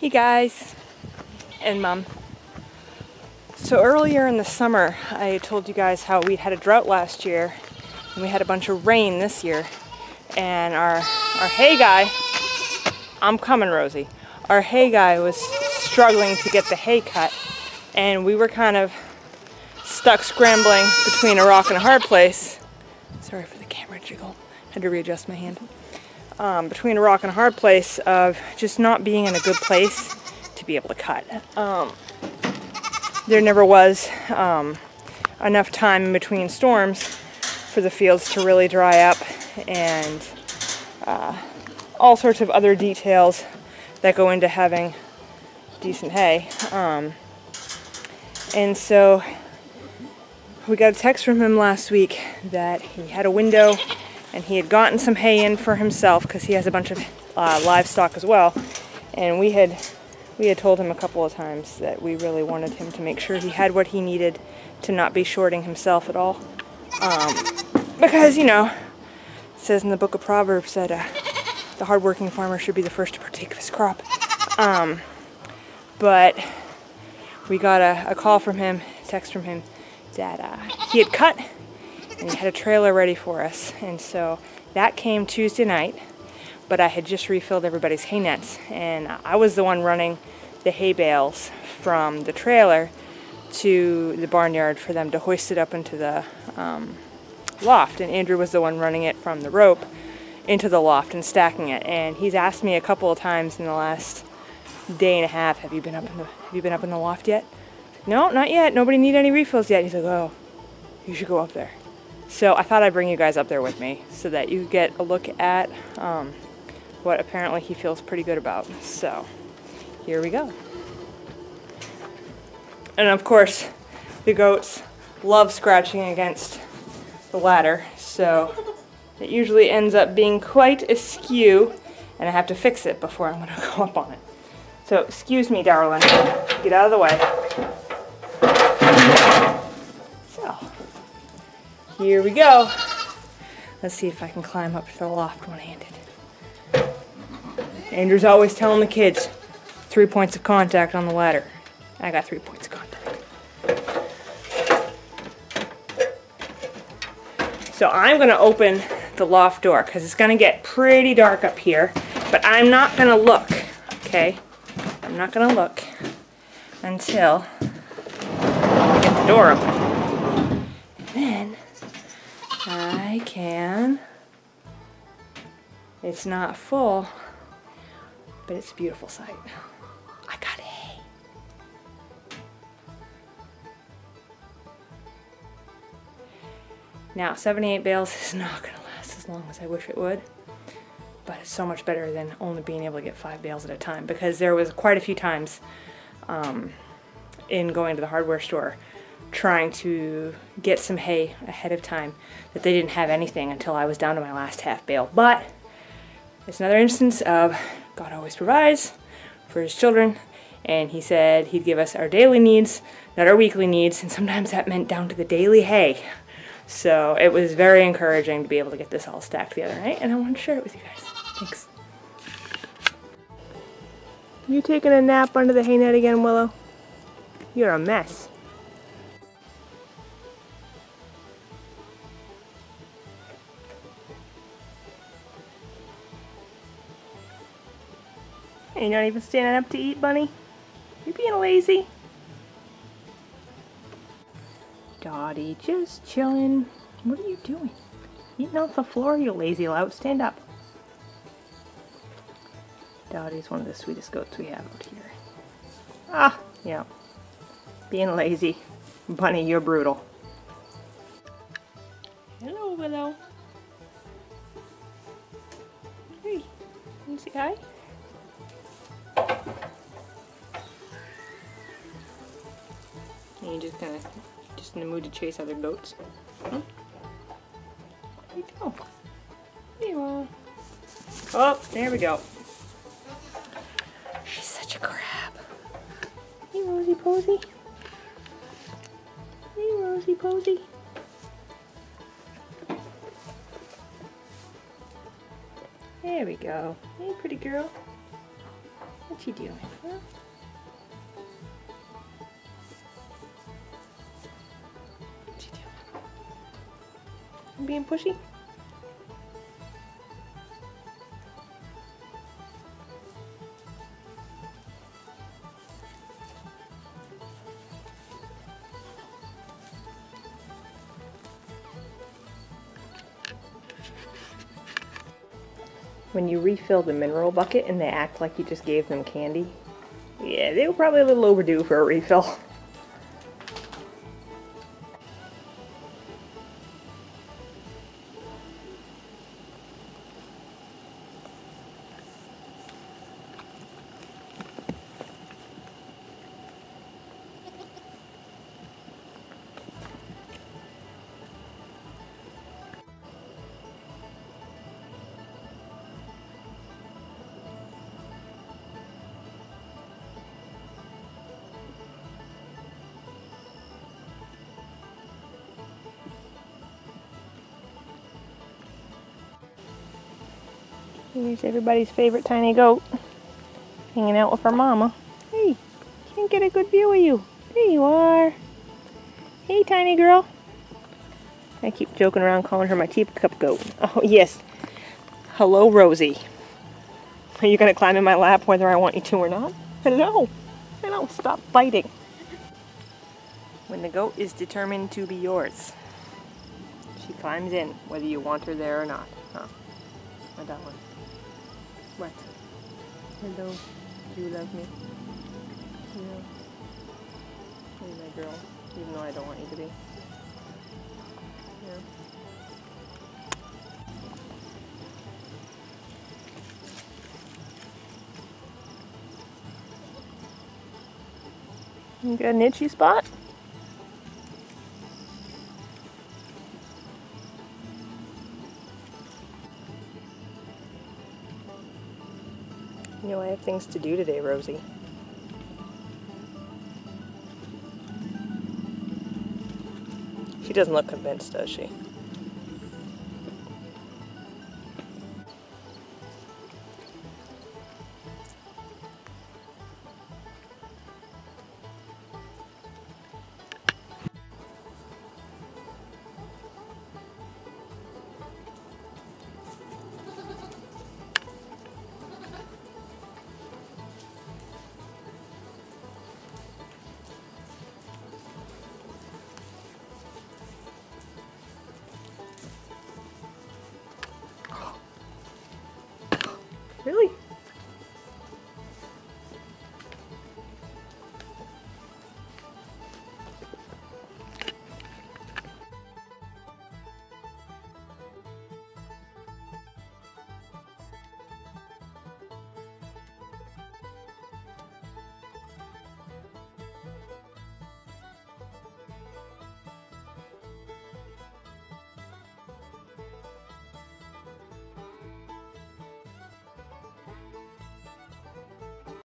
Hey guys and Mom. So earlier in the summer I told you guys how we had a drought last year and we had a bunch of rain this year, and our hay guy, I'm coming Rosie, our hay guy was struggling to get the hay cut, and we were kind of stuck scrambling between a rock and a hard place. Sorry for the camera jiggle, had to readjust my hand. Between a rock and a hard place of just not being in a good place to be able to cut. There never was enough time in between storms for the fields to really dry up, and all sorts of other details that go into having decent hay. And so we got a text from him last week that he had a window and he had gotten some hay in for himself because he has a bunch of livestock as well, and we had told him a couple of times that we really wanted him to make sure he had what he needed to not be shorting himself at all, because, you know, it says in the book of Proverbs that the hardworking farmer should be the first to partake of his crop. But we got a call from him, a text from him, that he had cut and he had a trailer ready for us, and so that came Tuesday night. But I had just refilled everybody's hay nets, and I was the one running the hay bales from the trailer to the barnyard for them to hoist it up into the loft, and Andrew was the one running it from the rope into the loft and stacking it. And he's asked me a couple of times in the last day and a half, have you been up in the loft yet? No, not yet. Nobody need any refills yet. He's like, oh, you should go up there. So I thought I'd bring you guys up there with me so that you get a look at what apparently he feels pretty good about. So here we go. And of course, the goats love scratching against the ladder, so it usually ends up being quite askew, and I have to fix it before I'm going to go up on it. So excuse me, darling. Get out of the way. So here we go. Let's see if I can climb up to the loft one-handed. Andrew's always telling the kids 3 points of contact on the ladder. I got 3 points of contact. So I'm going to open the loft door because it's going to get pretty dark up here, but I'm not going to look, okay? I'm not going to look until I get the door open. And then I can, it's not full, but it's a beautiful sight. I got hay. Now, 78 bales is not going to last as long as I wish it would, but it's so much better than only being able to get 5 bales at a time, because there was quite a few times in going to the hardware store trying to get some hay ahead of time that they didn't have anything until I was down to my last half bale. But it's another instance of God always provides for his children, and he said he'd give us our daily needs, not our weekly needs, and sometimes that meant down to the daily hay. So it was very encouraging to be able to get this all stacked the other night, and I wanted to share it with you guys. Thanks. You taking a nap under the hay net again, Willow? You're a mess. You're not even standing up to eat, Bunny? You're being lazy. Dottie, just chilling. What are you doing? Eating off the floor, you lazy lout. Stand up. Dottie's one of the sweetest goats we have out here. Ah, yeah. Being lazy. Bunny, you're brutal. Hello, Willow. Hey, you say hi? And you just kind of in the mood to chase other goats. Huh? Where you go? There you are. Oh, there we go. She's such a crab. Hey, Rosie Posy. Hey, Rosie Posy. There we go. Hey, pretty girl. What you doing? Huh? What you doing? You being pushy? When you refill the mineral bucket and they act like you just gave them candy, yeah, they were probably a little overdue for a refill. Here's everybody's favorite tiny goat, hanging out with her mama. Hey, can't get a good view of you. There you are. Hey, tiny girl. I keep joking around calling her my teacup goat. Oh, yes. Hello, Rosie. Are you going to climb in my lap whether I want you to or not? Hello. Hello, stop biting. When the goat is determined to be yours, she climbs in whether you want her there or not. Huh? What that one? What? Hello. Do you love me? Yeah. You're my girl, even though I don't want you to be. Yeah. You got an itchy spot? You know, I have things to do today, Rosie. She doesn't look convinced, does she? Really?